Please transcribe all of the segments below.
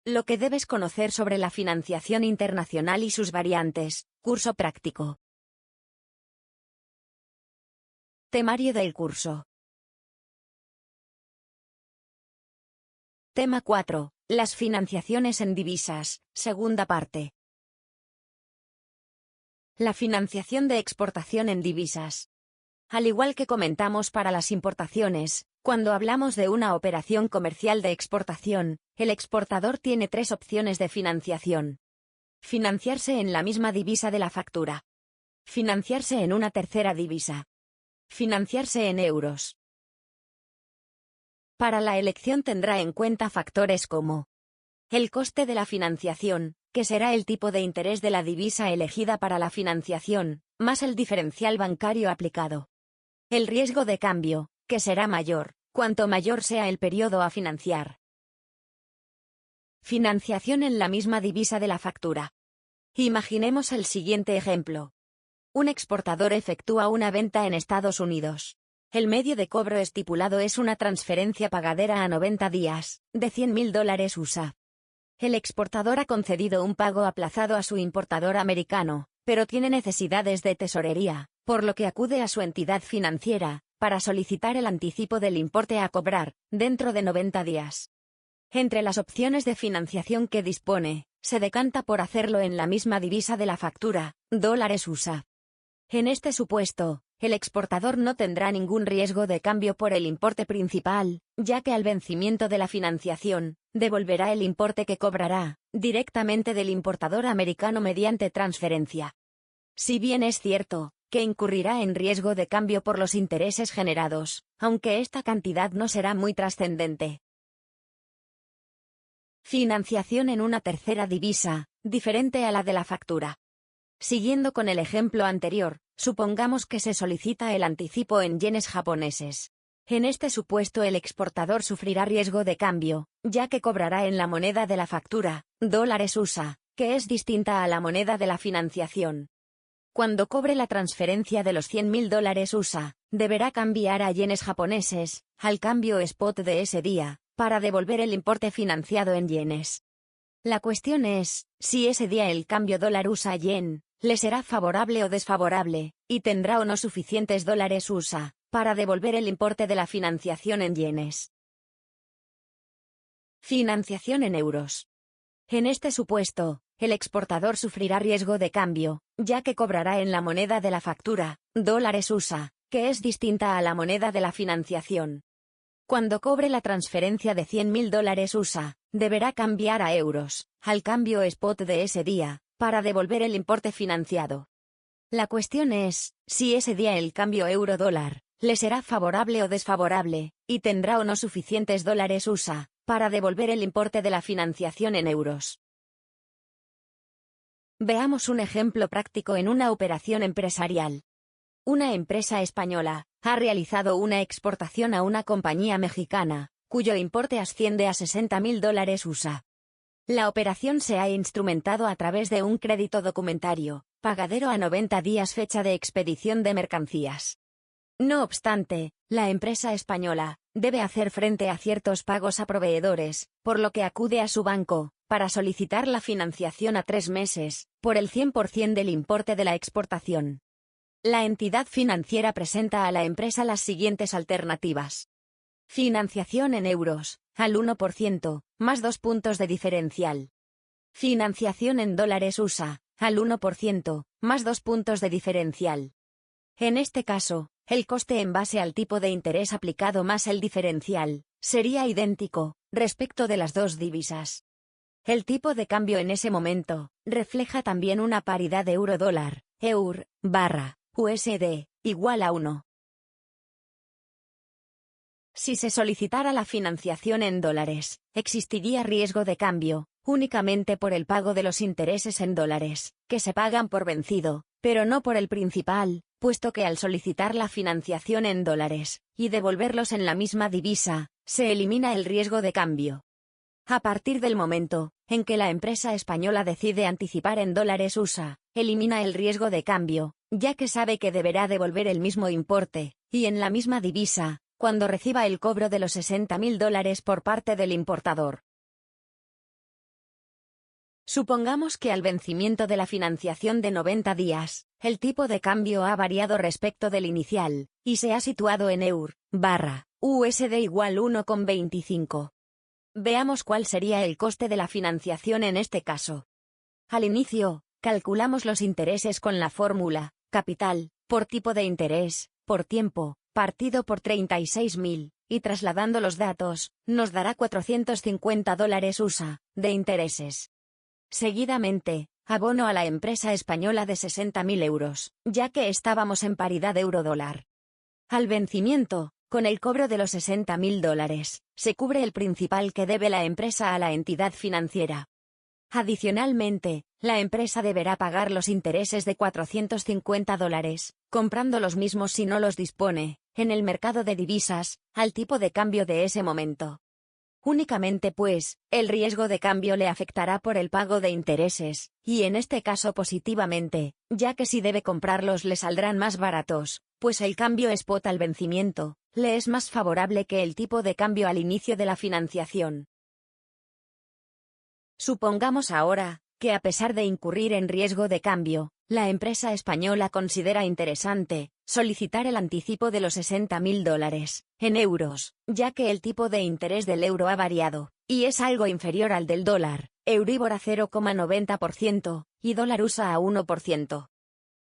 Lo que debes conocer sobre la financiación internacional y sus variantes. Curso práctico. Temario del curso. Tema 4. Las financiaciones en divisas. Segunda parte. La financiación de exportación en divisas. Al igual que comentamos para las importaciones, cuando hablamos de una operación comercial de exportación, el exportador tiene tres opciones de financiación. Financiarse en la misma divisa de la factura. Financiarse en una tercera divisa. Financiarse en euros. Para la elección tendrá en cuenta factores como el coste de la financiación, que será el tipo de interés de la divisa elegida para la financiación, más el diferencial bancario aplicado. El riesgo de cambio, que será mayor, cuanto mayor sea el periodo a financiar. Financiación en la misma divisa de la factura. Imaginemos el siguiente ejemplo. Un exportador efectúa una venta en Estados Unidos. El medio de cobro estipulado es una transferencia pagadera a 90 días, de $100.000 USA. El exportador ha concedido un pago aplazado a su importador americano, pero tiene necesidades de tesorería, por lo que acude a su entidad financiera, para solicitar el anticipo del importe a cobrar, dentro de 90 días. Entre las opciones de financiación que dispone, se decanta por hacerlo en la misma divisa de la factura, dólares USA. En este supuesto, el exportador no tendrá ningún riesgo de cambio por el importe principal, ya que al vencimiento de la financiación, devolverá el importe que cobrará, directamente del importador americano mediante transferencia. Si bien es cierto, que incurrirá en riesgo de cambio por los intereses generados, aunque esta cantidad no será muy trascendente. Financiación en una tercera divisa, diferente a la de la factura. Siguiendo con el ejemplo anterior, supongamos que se solicita el anticipo en yenes japoneses. En este supuesto el exportador sufrirá riesgo de cambio, ya que cobrará en la moneda de la factura, dólares USA, que es distinta a la moneda de la financiación. Cuando cobre la transferencia de los $100.000 USA, deberá cambiar a yenes japoneses, al cambio spot de ese día, para devolver el importe financiado en yenes. La cuestión es, si ese día el cambio dólar USA-yen, le será favorable o desfavorable, y tendrá o no suficientes dólares USA, para devolver el importe de la financiación en yenes. Financiación en euros. En este supuesto, el exportador sufrirá riesgo de cambio, ya que cobrará en la moneda de la factura, dólares USA, que es distinta a la moneda de la financiación. Cuando cobre la transferencia de $100.000 USA, deberá cambiar a euros, al cambio spot de ese día, para devolver el importe financiado. La cuestión es, si ese día el cambio euro-dólar, le será favorable o desfavorable, y tendrá o no suficientes dólares USA, para devolver el importe de la financiación en euros. Veamos un ejemplo práctico en una operación empresarial. Una empresa española ha realizado una exportación a una compañía mexicana, cuyo importe asciende a $60.000 USA. La operación se ha instrumentado a través de un crédito documentario, pagadero a 90 días fecha de expedición de mercancías. No obstante, la empresa española debe hacer frente a ciertos pagos a proveedores, por lo que acude a su banco, para solicitar la financiación a 3 meses, por el 100% del importe de la exportación. La entidad financiera presenta a la empresa las siguientes alternativas. Financiación en euros, al 1%, más 2 puntos de diferencial. Financiación en dólares USA, al 1%, más 2 puntos de diferencial. En este caso, el coste en base al tipo de interés aplicado más el diferencial, sería idéntico, respecto de las dos divisas. El tipo de cambio en ese momento, refleja también una paridad euro-dólar, EUR/USD, igual a 1. Si se solicitara la financiación en dólares, existiría riesgo de cambio, únicamente por el pago de los intereses en dólares, que se pagan por vencido, pero no por el principal, puesto que al solicitar la financiación en dólares, y devolverlos en la misma divisa, se elimina el riesgo de cambio. A partir del momento en que la empresa española decide anticipar en dólares USA, elimina el riesgo de cambio, ya que sabe que deberá devolver el mismo importe, y en la misma divisa, cuando reciba el cobro de los $60.000 por parte del importador. Supongamos que al vencimiento de la financiación de 90 días, el tipo de cambio ha variado respecto del inicial, y se ha situado en EUR/USD igual 1,25. Veamos cuál sería el coste de la financiación en este caso. Al inicio, calculamos los intereses con la fórmula, capital, por tipo de interés, por tiempo, partido por 36.000, y trasladando los datos, nos dará $450 USA, de intereses. Seguidamente, abono a la empresa española de 60.000 euros, ya que estábamos en paridad euro-dólar. Al vencimiento, con el cobro de los $60.000, se cubre el principal que debe la empresa a la entidad financiera. Adicionalmente, la empresa deberá pagar los intereses de $450, comprando los mismos si no los dispone, en el mercado de divisas, al tipo de cambio de ese momento. Únicamente pues, el riesgo de cambio le afectará por el pago de intereses, y en este caso positivamente, ya que si debe comprarlos le saldrán más baratos, pues el cambio spot al vencimiento, le es más favorable que el tipo de cambio al inicio de la financiación. Supongamos ahora, que a pesar de incurrir en riesgo de cambio, la empresa española considera interesante solicitar el anticipo de los $60.000 en euros, ya que el tipo de interés del euro ha variado, y es algo inferior al del dólar, Euribor a 0,90% y dólar USA a 1%.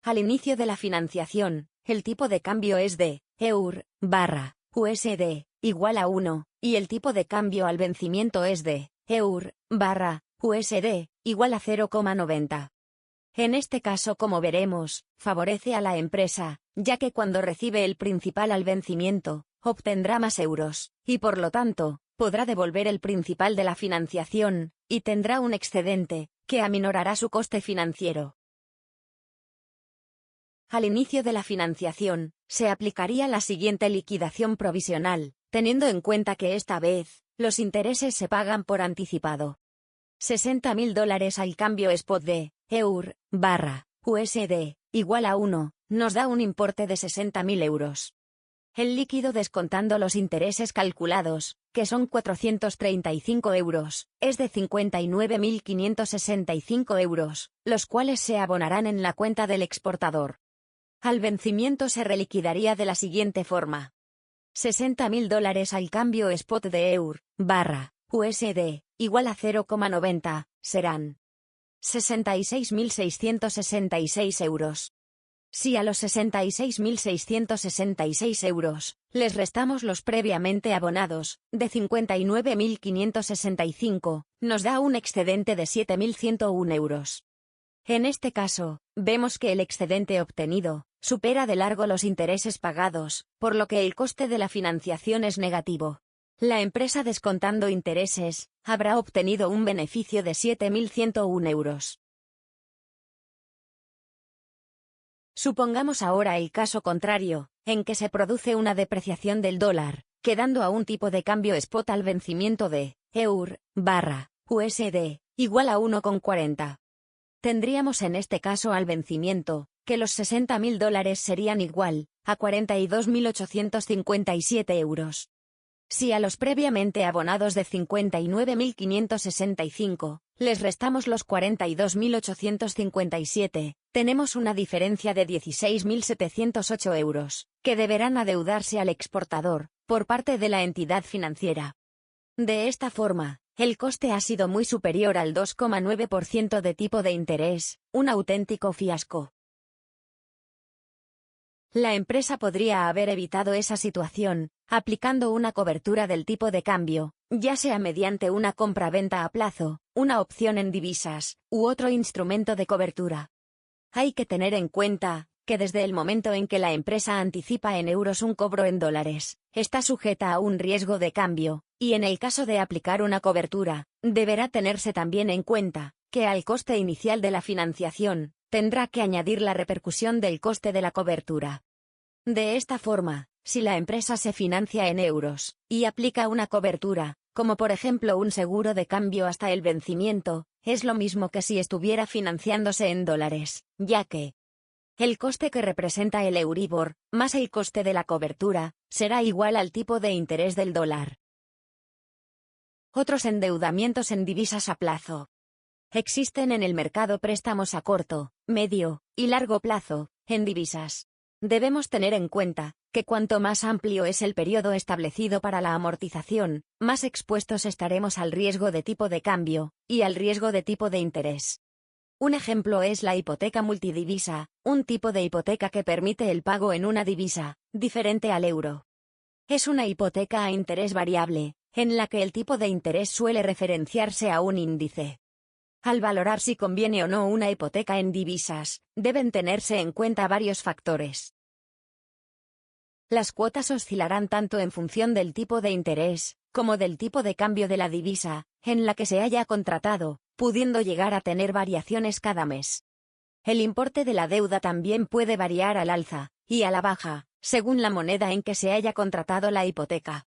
Al inicio de la financiación, el tipo de cambio es de EUR/USD igual a 1, y el tipo de cambio al vencimiento es de EUR/USD igual a 0,90. En este caso, como veremos, favorece a la empresa, ya que cuando recibe el principal al vencimiento, obtendrá más euros, y por lo tanto, podrá devolver el principal de la financiación, y tendrá un excedente, que aminorará su coste financiero. Al inicio de la financiación, se aplicaría la siguiente liquidación provisional, teniendo en cuenta que esta vez, los intereses se pagan por anticipado. $60.000 al cambio spot de EUR/USD igual a 1, nos da un importe de 60.000 euros. El líquido descontando los intereses calculados, que son 435 euros, es de 59.565 euros, los cuales se abonarán en la cuenta del exportador. Al vencimiento se reliquidaría de la siguiente forma. $60.000 al cambio spot de EUR/USD igual a 0,90, serán 66.666 euros. Si a los 66.666 euros, les restamos los previamente abonados, de 59.565, nos da un excedente de 7.101 euros. En este caso, vemos que el excedente obtenido, supera de largo los intereses pagados, por lo que el coste de la financiación es negativo. La empresa descontando intereses, habrá obtenido un beneficio de 7.101 euros. Supongamos ahora el caso contrario, en que se produce una depreciación del dólar, quedando a un tipo de cambio spot al vencimiento de EUR/USD igual a 1,40. Tendríamos en este caso al vencimiento, que los $60.000 serían igual a 42.857 euros. Si a los previamente abonados de 59.565, les restamos los 42.857, tenemos una diferencia de 16.708 euros, que deberán adeudarse al exportador, por parte de la entidad financiera. De esta forma, el coste ha sido muy superior al 2,9% de tipo de interés, un auténtico fiasco. La empresa podría haber evitado esa situación, aplicando una cobertura del tipo de cambio, ya sea mediante una compra-venta a plazo, una opción en divisas, u otro instrumento de cobertura. Hay que tener en cuenta que desde el momento en que la empresa anticipa en euros un cobro en dólares, está sujeta a un riesgo de cambio, y en el caso de aplicar una cobertura, deberá tenerse también en cuenta que al coste inicial de la financiación, tendrá que añadir la repercusión del coste de la cobertura. De esta forma, si la empresa se financia en euros, y aplica una cobertura, como por ejemplo un seguro de cambio hasta el vencimiento, es lo mismo que si estuviera financiándose en dólares, ya que el coste que representa el Euribor, más el coste de la cobertura, será igual al tipo de interés del dólar. Otros endeudamientos en divisas a plazo. Existen en el mercado préstamos a corto, medio y largo plazo, en divisas. Debemos tener en cuenta que cuanto más amplio es el periodo establecido para la amortización, más expuestos estaremos al riesgo de tipo de cambio y al riesgo de tipo de interés. Un ejemplo es la hipoteca multidivisa, un tipo de hipoteca que permite el pago en una divisa, diferente al euro. Es una hipoteca a interés variable, en la que el tipo de interés suele referenciarse a un índice. Al valorar si conviene o no una hipoteca en divisas, deben tenerse en cuenta varios factores. Las cuotas oscilarán tanto en función del tipo de interés, como del tipo de cambio de la divisa, en la que se haya contratado, pudiendo llegar a tener variaciones cada mes. El importe de la deuda también puede variar al alza y a la baja, según la moneda en que se haya contratado la hipoteca.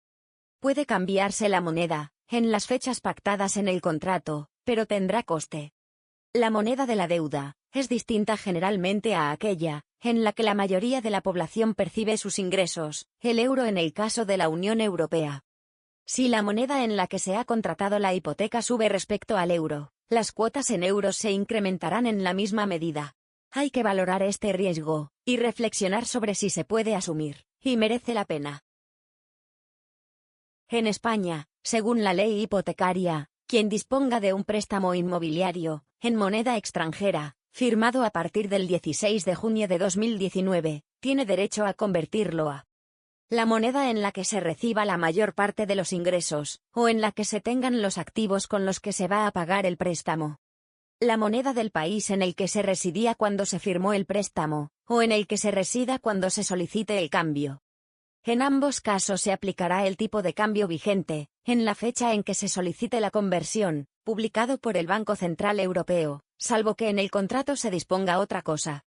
Puede cambiarse la moneda, en las fechas pactadas en el contrato, pero tendrá coste. La moneda de la deuda es distinta generalmente a aquella en la que la mayoría de la población percibe sus ingresos, el euro en el caso de la Unión Europea. Si la moneda en la que se ha contratado la hipoteca sube respecto al euro, las cuotas en euros se incrementarán en la misma medida. Hay que valorar este riesgo y reflexionar sobre si se puede asumir y merece la pena. En España, según la ley hipotecaria, quien disponga de un préstamo inmobiliario, en moneda extranjera, firmado a partir del 16 de junio de 2019, tiene derecho a convertirlo a la moneda en la que se reciba la mayor parte de los ingresos, o en la que se tengan los activos con los que se va a pagar el préstamo. La moneda del país en el que se residía cuando se firmó el préstamo, o en el que se resida cuando se solicite el cambio. En ambos casos se aplicará el tipo de cambio vigente, en la fecha en que se solicite la conversión, publicado por el Banco Central Europeo, salvo que en el contrato se disponga otra cosa.